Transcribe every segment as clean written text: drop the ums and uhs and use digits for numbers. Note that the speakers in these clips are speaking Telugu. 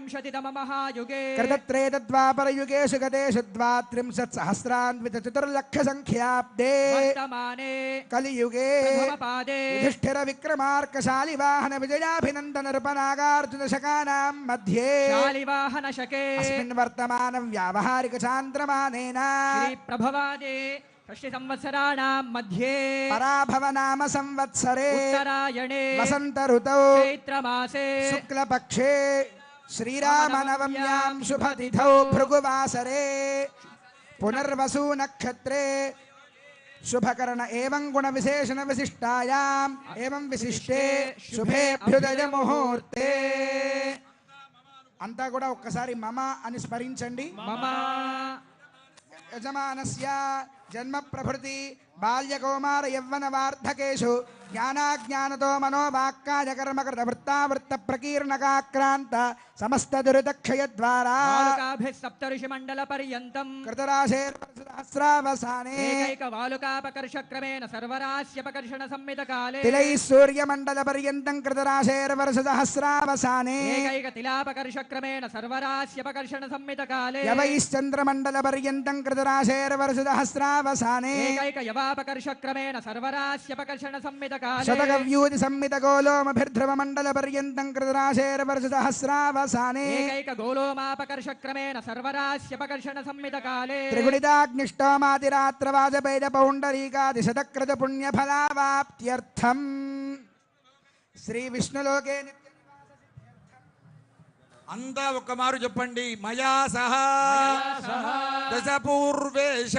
त्रयोविंशतितममहायुगे कृतत्रेतद्वापरयुगेषु गतेषु द्वात्रिंशत्सहस्रान्वितचतुर्लक्षसङ्ख्याब्दे वर्तमाने कलियुगे प्रथमपादे युधिष्ठिरविक्रमार्कशालिवाहन विजयाभिनन्दनरुपनागार्जुनशकानां मध्ये शालिवाहनशके अस्मिन् वर्तमानं व्यावहारिकचान्द्रमानेन श्रीप्रभवादे षष्टिसंवत्सराणां मध्ये पराभवनाम संवत्सरे उत्तरायणे वसंत ऋतौ चैत्रमासे शुक्लपक्षे श्रीरामनवम्यां शुभतिथौ भृगुवासरे पुनर्वसु नक्षत्रे शुभकर्ण एवं गुणविशेषण विशिष्टायाम् एवं विशिष्टे शुभेभ्युदय मुहूर्ते अंता కూడా ఒక్కసారి మమ అని స్మరించండి. మమ యజమానస్య జన్మ ప్రభృతి బాల్య కౌమార యవ్వన వార్ధకేషు జ్ఞానాజ్ఞానతో మనోవాక్కాయ కర్మకృత వృత్తావృత్త ప్రకీర్ణకాక్రాంత సమస్త దురితక్షయ ద్వారా సప్తఋషి మండల పర్యంతం కృతరాశేర్సహస్రావసానే ఏకైక వాలుకాపకర్ష క్రమేణ సర్వరాశ్యపకర్షణ సంమిత కాలే తిలై సూర్య మండల పర్యంతం కృతరాశేర్వర్షసహస్రావసానే ఏకైక తిలాపకర్ష క్రమేణ సర్వరాశ్యపకర్షణ సంమిత కాలే యవైశ్చంద్ర మండల పర్యంతం కృతరాశేర్వర్షసహస్రావసానే ఏకైక యవాపకర్ష క్రమేణ సర్వరాశ్యపకర్షణ సంమిత కాలే శతకవ్యూతి సంమిత గోలోమభిర్ధ్రువ మండల పర్యంతం కృతరాశేర్వర్షసహస్రావసానే ఏకైక గోలోమాపకర్ష క్రమేణ సర్వరాశ్యపకర్షణ సంమిత కాలే త్రిగుణితాగ్నిష్టోమాతిరాత్రవాజపేద పౌండరీకాది శతకృత పుణ్యఫలావాప్త్యర్థం శ్రీ విష్ణులోకే అంతా ఒక్క మారు చెప్పండి. మయా సహా దశపూర్వేశ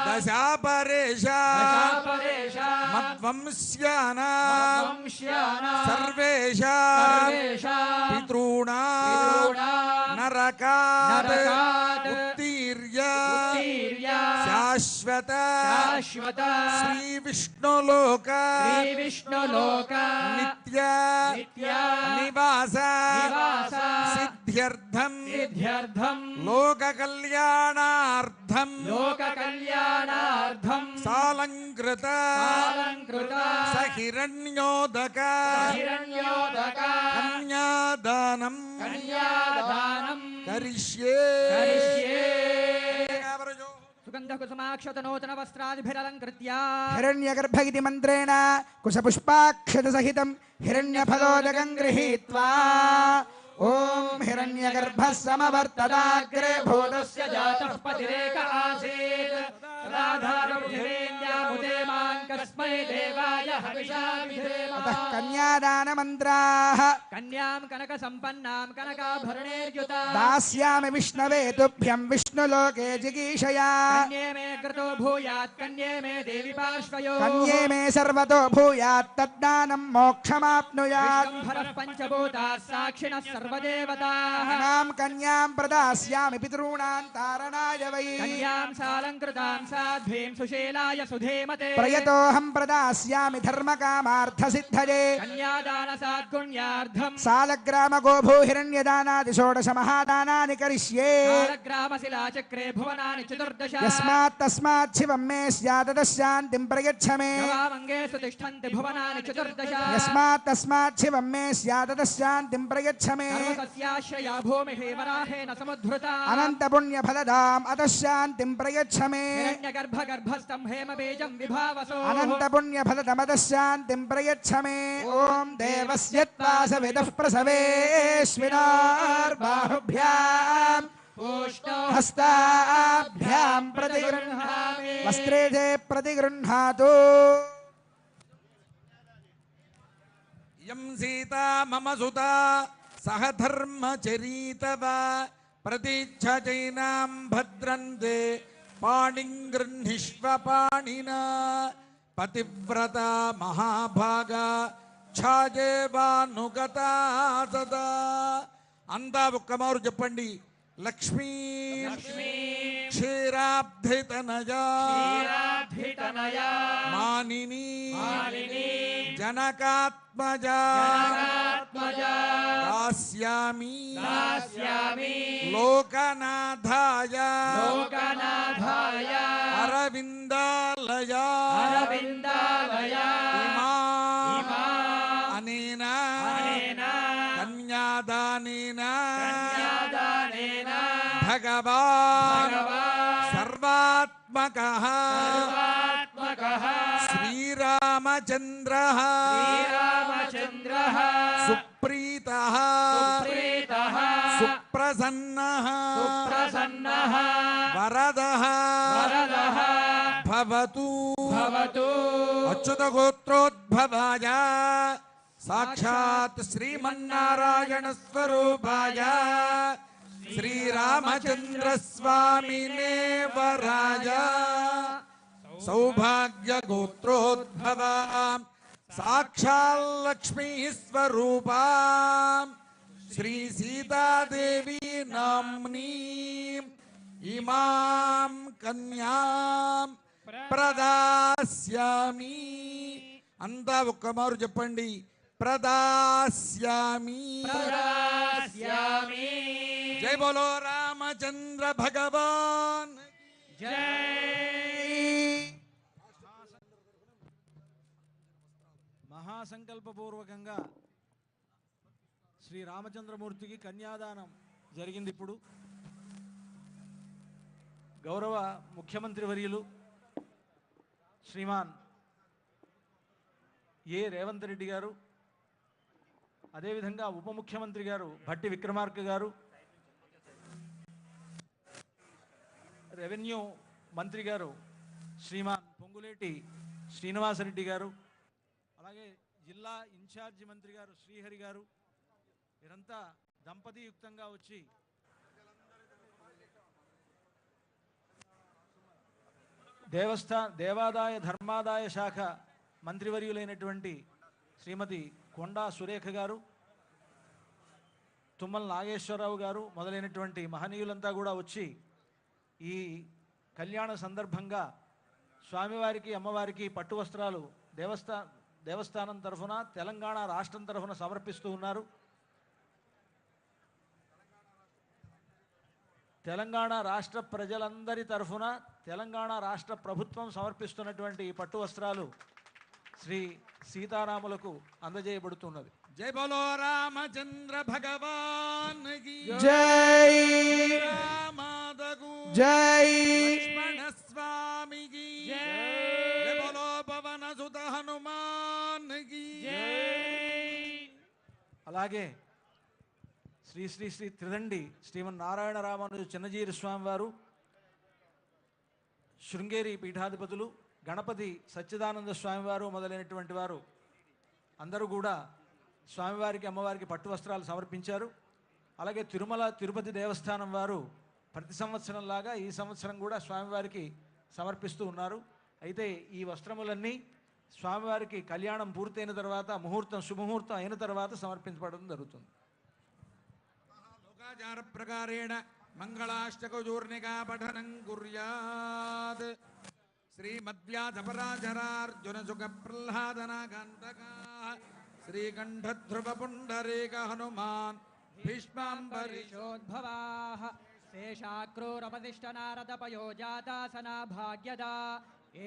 దశాపరేశ మద్వంశ్యానా సర్వేశ పితॄణా నరకాత్ ఉత్తీర్య శాశ్వత శ్రీ విష్ణులోక నిత్య నివాస సిద్ధ్యర్థం లోక కళ్యాణార్థం సాలంకృత సహిరణ్యోదక కన్యాదానం కరిష్యే. సుగంధకుసుమాక్షతనూతన వస్త్రాదిభిరలంకృత్య హిరణ్యగర్భగితి మంత్రేణ కుశపుష్పాక్షత సహితం హిరణ్యఫలోదకం గృహీత్వా ఓం హిరణ్యగర్భః సమవర్తదాగ్రే భూతస్య జాతః పతిరేక ఆసీత్ రాధారముదేంద్యాముదే మాం కస్మై దేవాయ హవిషా విధేమ. అతః కన్యాదాన మంత్రాః కన్యాం కనక సంపన్నాం కనకాభరణైర్యుతా దాస్యామి విష్ణవే తుభ్యం విష్ణులోకే జిగీషయా. కన్యే మే కృతో భూయాత్ కన్యే మే దేవి పార్శ్వయో కన్యే మే సర్వతో భూయాత్ తద్దానం మోక్షమాప్నుయాత్. విశ్వంభరః పంచభూతాः సాక్షిణः సర్వదేవతాः. ఇమాం కన్యాం ప్రదాస్యామి పితॄణాం తారణాయ వై. కన్యాం సాలంకృతాం సాధ్వీం సుశీలాయ సుధేమతే. ప్రయతోహం ప్రదాస్యామి ధర్మకామార్థ సిద్ధయే. కన్యాదాన సాద్గుణ్యార్థం సాలగ్రామ గోభూ హిరణ్యదానాది షోడశ మహాదానాని కరిష్యే. కాలగ్రామశిలాచక్రే భువనాని చతుర్దశ. యస్మాత్ తస్మాత్ శివం మే స్యాత్ శాంతిం ప్రయచ్చ మే. గవామంగేషు తిష్టంతి భువనాని చతుర్దశ. యస్మాత్ తస్మాత్ శివం మే స్యాత్ శాంతిం ప్రయచ్చ మే. సర్వసస్యాశ్రయా భూమిః వరాహేన సముద్ధృతా. అనంత పుణ్య ఫలదాం అత శాంతిం ప్రయచ్చ మే. హిరణ్యగర్భగర్భస్థం హేమబీజం విభావసో. అనంత పుణ్య ఫలదమత శాంతిం ప్రయచ్చ మే. ఓం దేవస్య త్వాసవిదః ప్రసవేష్వినార్బాహుభ్యాం హస్తాభ్యాం ప్రతిగృహ్ణామి వస్త్రేజే ప్రతిగృహ్ణాతు. యం సీతా మమ సుతా సహ ధర్మచరీతవ ప్రతిచ్ఛచైనాం భద్రంతే పాణిం గృహ్ణిష్వ పాణినా పతివ్రత మహాభాగా ఛాజేవానుగతా సదా. అంతా ఒక్కమారు చెప్పండి. లక్ష్మీ క్షీరాబ్ధితనయా మానిని జనకాత్మజా దాస్యామి లోకనాథాయ అరవిందాలయా ఇమా అనేన కన్యాదాన కన్యాదానేన భగవాన్ సర్వాత్మకః శ్రీరామచంద్రః సుప్రీతః సుప్రసన్నః వరదః భవతు అచ్యుత గోత్రోద్భవాయ సాక్షాత్ శ్రీమన్నారాయణ స్వరూపాయ శ్రీరామచంద్ర స్వామినే వరాయ సౌభాగ్య గోత్రోద్భవ సాక్షాల్లక్ష్మీ స్వరూపా శ్రీ సీతాదేవి నామ్నీ ఇమాం కన్యాం ప్రదాస్యామి. అంతా ఒక్కమారు చెప్పండి, ప్రదాస్యామి. జై బోలో రామచంద్ర భగవాన్ మహాసంకల్పపూర్వకంగా శ్రీ రామచంద్రమూర్తికి కన్యాదానం జరిగింది. ఇప్పుడు గౌరవ ముఖ్యమంత్రి వర్యులు శ్రీమాన్ ఏ రేవంత్ రెడ్డి గారు, అదేవిధంగా ఉప ముఖ్యమంత్రి గారు భట్టి విక్రమార్క గారు, రెవెన్యూ మంత్రి గారు శ్రీమాన్ పొంగులేటి శ్రీనివాసరెడ్డి గారు, అలాగే జిల్లా ఇన్ఛార్జి మంత్రి గారు శ్రీహరి గారు, వీరంతా దంపతియుక్తంగా వచ్చి దేవాదాయ ధర్మాదాయ శాఖ మంత్రివర్యులైనటువంటి శ్రీమతి కొండా సురేఖ గారు, తుమ్మల నాగేశ్వరరావు గారు మొదలైనటువంటి మహనీయులంతా కూడా వచ్చి ఈ కళ్యాణ సందర్భంగా స్వామివారికి అమ్మవారికి పట్టు వస్త్రాలు దేవస్థానం తరఫున తెలంగాణ రాష్ట్రం తరఫున సమర్పిస్తూ ఉన్నారు. తెలంగాణ రాష్ట్ర ప్రజలందరి తరఫున తెలంగాణ రాష్ట్ర ప్రభుత్వం సమర్పిస్తున్నటువంటి ఈ పట్టు వస్త్రాలు శ్రీ సీతారాములకు అందజేయబడుతున్నది. జై బోలో రామచంద్ర భగవాన్ జై రామాదగు జై లక్ష్మణ స్వామికి జై బోలో పవన సుత హనుమాన్ కి అలాగే శ్రీ శ్రీ శ్రీ త్రిదండి శ్రీమన్నారాయణ రామానుజ చిన్నజీరి స్వామి వారు, శృంగేరి పీఠాధిపతులు గణపతి సచ్చిదానంద స్వామివారు మొదలైనటువంటి వారు అందరూ కూడా స్వామివారికి అమ్మవారికి పట్టు వస్త్రాలు సమర్పించారు. అలాగే తిరుమల తిరుపతి దేవస్థానం వారు ప్రతి సంవత్సరంలాగా ఈ సంవత్సరం కూడా స్వామివారికి సమర్పిస్తూ ఉన్నారు. అయితే ఈ వస్త్రములన్నీ స్వామివారికి కళ్యాణం పూర్తయిన తర్వాత శుభముహూర్తం అయిన తర్వాత సమర్పించబడడం జరుగుతుంది. లోకాచార ప్రకారేణ మంగళాష్టకచూర్ణికా పఠనం కుర్యాత్. శ్రీమద్వ్యాసపరాశరార్జున సుఖ ప్రహ్లాదనాకాంతకా శ్రీకంఠధ్రువ పుండరీక హనుమాన్ భీష్మాంబరీషోద్భవాః శేషాక్రూరపతిష్ట నారద పయోజాతాసనా భాగ్యదా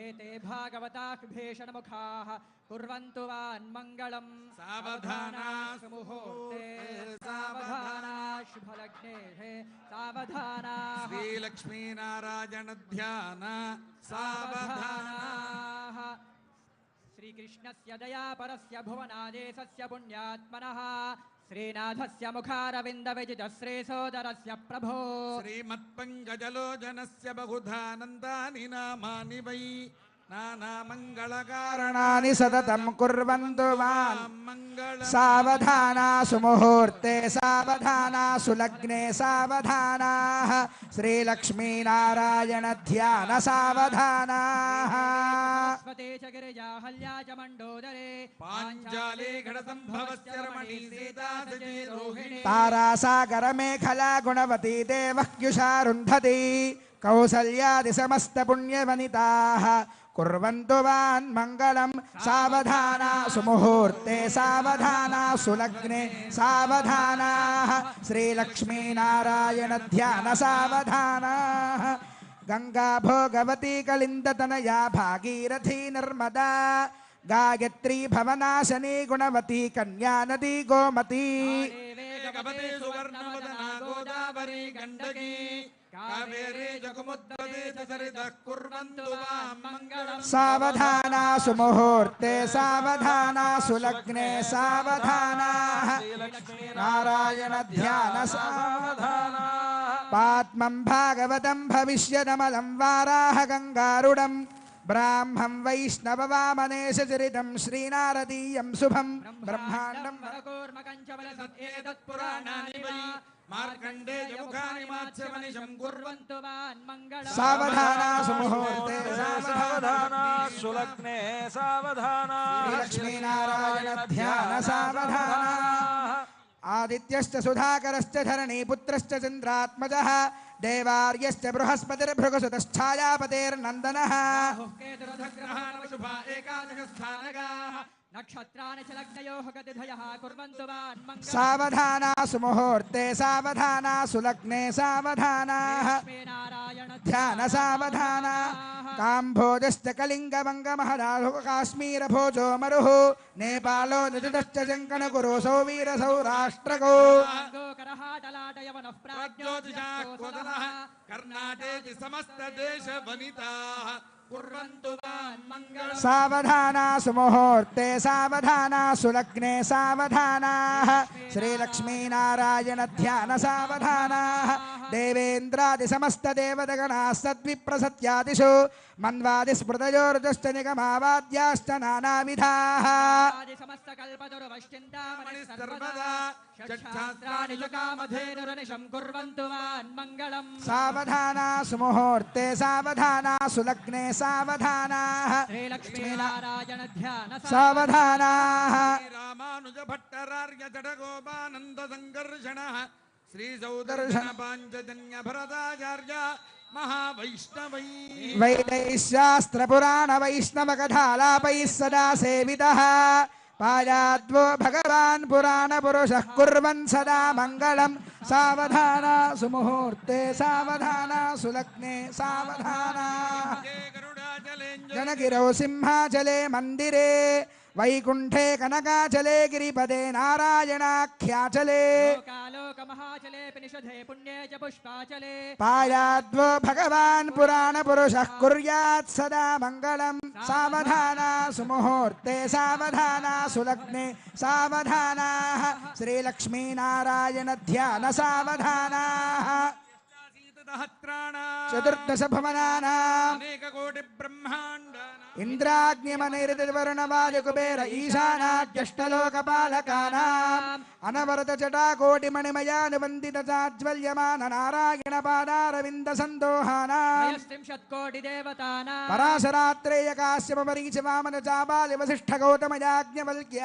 ఏతే భాగవతాః భీషణముఖాః కుర్వంతు వాన్మంగళం. సావధానా సుముహూర్తే సావధానా శుభలగ్నే సావధానా శ్రీలక్ష్మీనారాయణ ధ్యాన సావధానా. శ్రీకృష్ణస్య దయాపరస్య భువనాదేశస్య పుణ్యాత్మనః శ్రీనాథస్య ముఖారవింద విజిత శ్రీసోదరస్య ప్రభో శ్రీమత్పంకజలోచనస్య బహుధానందాని నామాని వై నానామంగళకారణాని కారణాని సతతం కుర్వంతు మాన్. మంగళం. సావధానా సుముహూర్తే సావధానా సులగ్నే సావధానా శ్రీలక్ష్మీనారాయణ ధ్యాన సావధానా. స్వతే చ గిరిజాహల్యా చ మండోదరే పాంచాలే ఘట సంభవస్య రమణీ సీతా సచే రోహిణి. తారాసాగర మేఖలా గుణవతీ దేవహ్యుషారుంధతి కౌసల్యాది సమస్త పుణ్యవనితాః కుర్వంతు వాన్మంగళం. సావధానా సుముహూర్తే సావధానా సులగ్నే సావధానా శ్రీలక్ష్మీనారాయణ ధ్యాన సావధానా. గంగా భోగవతీ కలిందతనయా భాగీరథీ నర్మదా గాయత్రీ భవనాశనీ గుణవతీ కన్యా నదీ గోమతీ. वेगवती सुवर्णवदना गोदावरी गण्डकी कावेरी जगमुद्भवे च सरितः कुर्वन्तु वां मङ्गलम् सावधाना सुमुहूर्ते सावधाना सुलग्ने सावधाना नारायण ध्यान सावधाना पात्मं भागवतं भविष्यदमलं वाराह गंगारूढं ब्राह्मं वैष्णववामनेश चरितं श्रीनारदीयं शुभं ब्रह्माण्डं मार्कण्डेय मुखानि मात्स्यमनिशं कुर्वन्तु मङ्गलम् सावधाना सुमुहूर्ते सावधाना सुलग्ने सावधाना लक्ष्मीनारायण ध्यान सावधाना आदित्यश्च सुधाकरश्च धरणीपुत्रश्च चन्द्रात्मजः देवार्यश्च बृहस्पतिर्भृगसुतश्छायापतेर्नन्दनः शुभा एकादशस्थानगाः नक्षत्राणि च लग्नयोः गतिधयः कुर्वन्तु मङ्गलम् सावधाना सुमुहूर्ते सावधाना सुलग्ने सावधाना ध्यान सावधाना काम्भोजश्च कलिङ्गवङ्गमहदाहु काश्मीरभोजो मरुः नेपालो निजुतश्च जङ्कणकुरुसौ वीरसौराष्ट्रको प्राज्ञोतिशाः कर्णाटेति समस्तदेशवनिताः कुर्वन्तु मङ्गलम् सावधाना सुमुहूर्ते सावधाना सुलग्ने सावधाना श्रीलक्ष्मीनारायण ध्यान सावधाना देवेन्द्रादि समस्त देवतगणाः सद्विप्रसत्यादिषु मन्वादिस्मृतयोर्जश्च निगमावाद्याश्च नानाविधाः षट्शास्त्राणि च कामधेनुरनिशं कुर्वन्तु मङ्गलम् सावधाना सुमुहूर्ते सावधाना सुलग्ने सावधाना श्रीलक्ष्मीनारायण ध्यान सावधाना रामानुज भट्टरार्य जडगोपानन्द संकर्षणः श्री सौदर्शन पाञ्चजन्य भरताचार्य महावैष्णवै वैदैः शास्त्रपुराण वैष्णवकथालापैः सदा सेवितः पायाद्वो भगवान् पुराणपुरुषः कुर्वन् सदा मङ्गलम् सावधाना सुमुहूर्ते सावधाना सुलग्ने सावधाना जनगिरौ सिंहाचले मन्दिरे वैकुण्ठे कनकाचले गिरिपदे नारायणाख्याचले लोकमहाचले निषधे पुण्ये च पुष्पाचले पायाद्वो भगवान् पुराणपुरुषः कुर्यात् सदा मङ्गलम् सावधाना सुमुहूर्ते सावधाना सुलग्ने सावधानाः श्रीलक्ष्मीनारायण ध्यान सावधानाः चतुर्दश भवनानाम् इन्द्राग्निमनिर्दिवर्णवायुकुबेर ईशानाद्यष्टलोकपालकानाम् अनवरत जटाकोटिमणिमयानुवन्दित चाज्वल्यमान नारायण पादारविन्द सन्दोहानाम् षट्कोटिदेवतानां पराशरात्रेय काश्यप मरीच वामन चाबाल वसिष्ठ गौतम याज्ञवल्क्य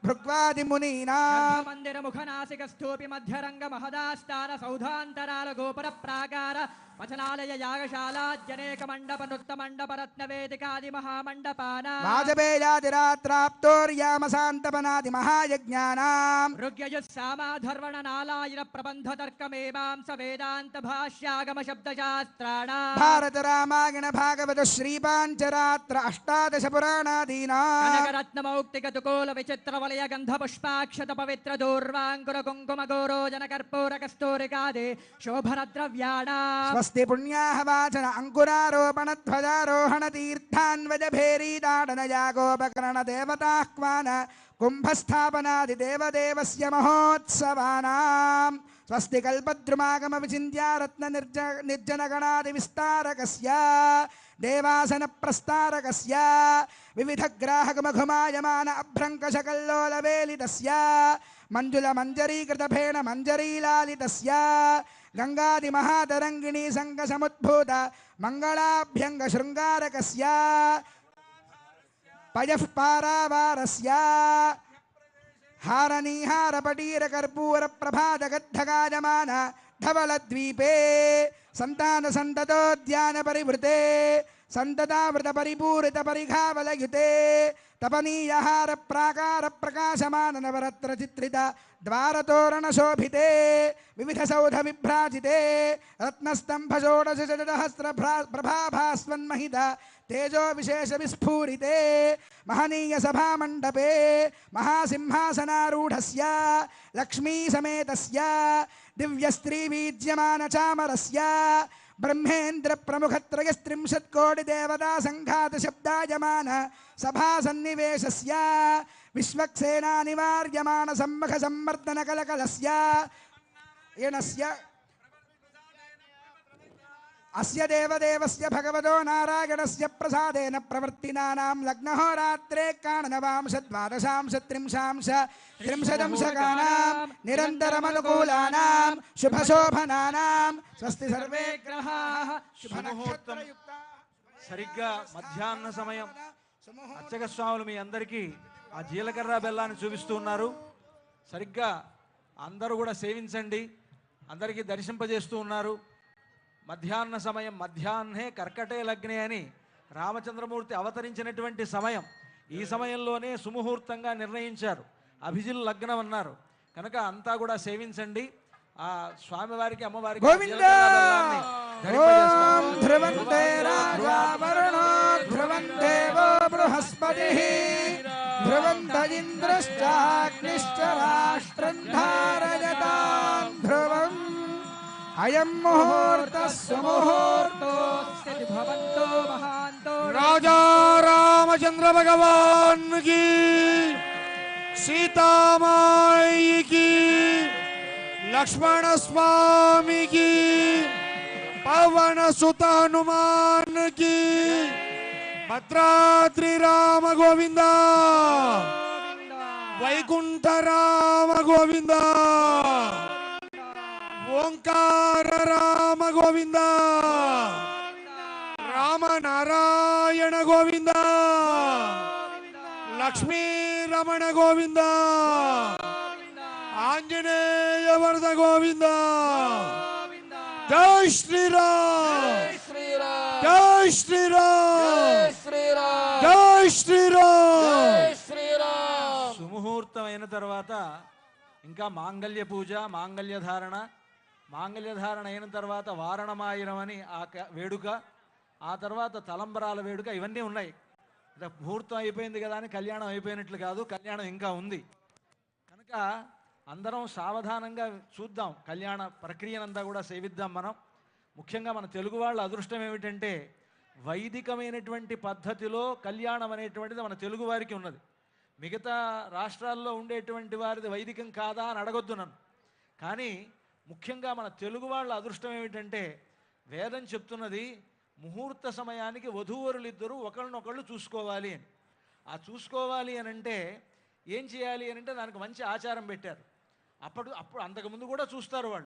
भृग्वादिमुनीनाम् मंदिर मुखनासिक स्तूपि मध्यरंग महदास्थान सौधांतराल गोपुर प्राकार वचनालय यागशालाद्यनेक मंडप नृत्य मंडप रत्न वेदिकादि महामंडपानां वाजपेयादिरात्राप्तोर्यामसान्तपनादि महायज्ञानाम् ऋग्यजुस्सामाधर्वण नालायिर प्रबन्ध तर्कमेमांस वेदांत भाष्यागम शब्दशास्त्राणां भारत रामायण भागवत श्रीपाञ्चरात्र अष्टादश पुराणादीनाम् कनकरत्नमौक्तिक तुकोल विचित्र वलय गंध पुष्पाक्षत पवित्र दूर्वांकुर कुंकुम गोरोजन कर्पूर कस्तूरिकादि शोभन द्रव्याणां स्वस्ति पुण्याः वाचन अंकुरारोपण ध्वजारोहण तीर्थान्वज भेरी दाडन यागोपकरण देवताह्वान कुंभस्थापनादि देवदेवस्य महोत्सवानाम् स्वस्ति कल्पद्रुमागम विचिन्त्य रत्न निर्जनगणादि विस्तारकस्य देवासन प्रस्तारकस्य विविध ग्राहक मघुमायमान अभ्रंकशकल्लोल वेलितस्य मंजुल मंजरीकृत फेण मंजरीलालितस्य गंगादि महातरंगिणी संग समुद्भूत मंगलाभ्यंग शृंगारकस्य पयः पारावारस्य हारनीहार पटीर कर्पूर प्रभात गद्धगायमान धवलद्वीपे संतान संततोद्यान परिवृते సంతతావృత పరిపూరిత పరిఘావలయుతే తపనీయహార ప్రాకార ప్రకాశమాన నవరత్న చిత్రిత ద్వారతోరణ శోభితే వివిధ సౌధ విభ్రాజితే రత్నస్తంభ షోడశ సహస్ర ప్రభాభాస్వన్మహిత తేజో విశేష విస్ఫూరితే మహనీయ సభామండపే మహాసింహాసనారూఢస్య లక్ష్మీ సమేతస్య దివ్య స్త్రీ వీజ్యమాన చామరస్య బ్రహ్మేంద్ర ప్రముఖత్రయస్త్రింశత్ కోటి దేవతా సంఘాత శబ్దాయమాన సభా సన్నివేశస్య విశ్వక్సేనా నివార్యమాన సమ్మఖ సమ్మర్దన కలకలస్య యణస్య అస్య దేవదేవస్య భగవతో నారాయణస్య ప్రసాదేన ప్రవర్తినానాం లగ్నహోరాత్రే కాణనవాంశద్వాదశాంశ త్రింశాంశ త్రింశదంశకానాం నిరంతరమనుకూలానాం శుభశోభనానాం స్వస్తి సర్వే గ్రహాః శుభనక్షత్రయుక్తాః. సరిగ్గా మధ్యాహ్న సమయం అర్చక స్వాములు మీ అందరికీ ఆ జీలకర్ర బెల్లాన్ని చూపిస్తూ ఉన్నారు. సరిగ్గా అందరూ కూడా సేవించండి, అందరికీ దర్శింపజేస్తూ ఉన్నారు. మధ్యాహ్న సమయం, మధ్యాహ్నే కర్కటే లగ్నే అని రామచంద్రమూర్తి అవతరించినటువంటి సమయం. ఈ సమయంలోనే సుముహూర్తంగా నిర్ణయించారు, అభిజిల్ లగ్నం అన్నారు. కనుక అంతా కూడా సేవించండి. ఆ స్వామివారికి అమ్మవారికి గోవిందా ఓం ధ్రువంతే రాజా వరుణో ధ్రువందేవో బృహస్పతిః ధ్రువంత ఇంద్రశ్చాగ్నిశ్చ రాష్ట్రం ధారయతాం ధ్రువం అయం ముహూర్తః సుముహూర్తోऽస్య భవంతో మహాంతో राजा रामचंद्र भगवान की, सीता माई की, लक्ष्मण स्वामी की, पवन सुत हनुमान की, भद्राद्रि राम गोविंदा, वैकुंठ राम गोविंदा, ओंकार राम गोविंदा, राम नारायण गोविंद, लक्ष्मी रमण गोविंद, आंजनेय वरद गोविंद, जय श्री राम, जय श्री राम, जय श्री राम. సుముహూర్తం అయిన తర్వాత ఇంకా మాంగళ్య పూజ, మాంగళ్య ధారణ, మాంగళ్య ధారణ అయిన తర్వాత వారణమాయనం అని ఆ వేడుక, ఆ తర్వాత తలంబరాల వేడుక, ఇవన్నీ ఉన్నాయి. ముహూర్తం అయిపోయింది కదా అని కళ్యాణం అయిపోయినట్లు కాదు, కళ్యాణం ఇంకా ఉంది. కనుక అందరం సావధానంగా చూద్దాం, కళ్యాణ ప్రక్రియనంతా కూడా సేవిద్దాం. మనం ముఖ్యంగా మన తెలుగు వాళ్ళ అదృష్టం ఏమిటంటే వైదికమైనటువంటి పద్ధతిలో కళ్యాణం అనేటువంటిది మన తెలుగు వారికి ఉన్నది. మిగతా రాష్ట్రాల్లో ఉండేటువంటి వారిది వైదికం కాదా అని అడగొద్దు నన్ను. కానీ ముఖ్యంగా మన తెలుగు వాళ్ళ అదృష్టం ఏమిటంటే వేదం చెప్తున్నది ముహూర్త సమయానికి వధూవరులిద్దరూ ఒకళ్ళనొకళ్ళు చూసుకోవాలి అని. ఆ చూసుకోవాలి అని అంటే ఏం చేయాలి అని అంటే దానికి మంచి ఆచారం పెట్టారు. అప్పుడు అంతకుముందు కూడా చూస్తారు వాళ్ళు.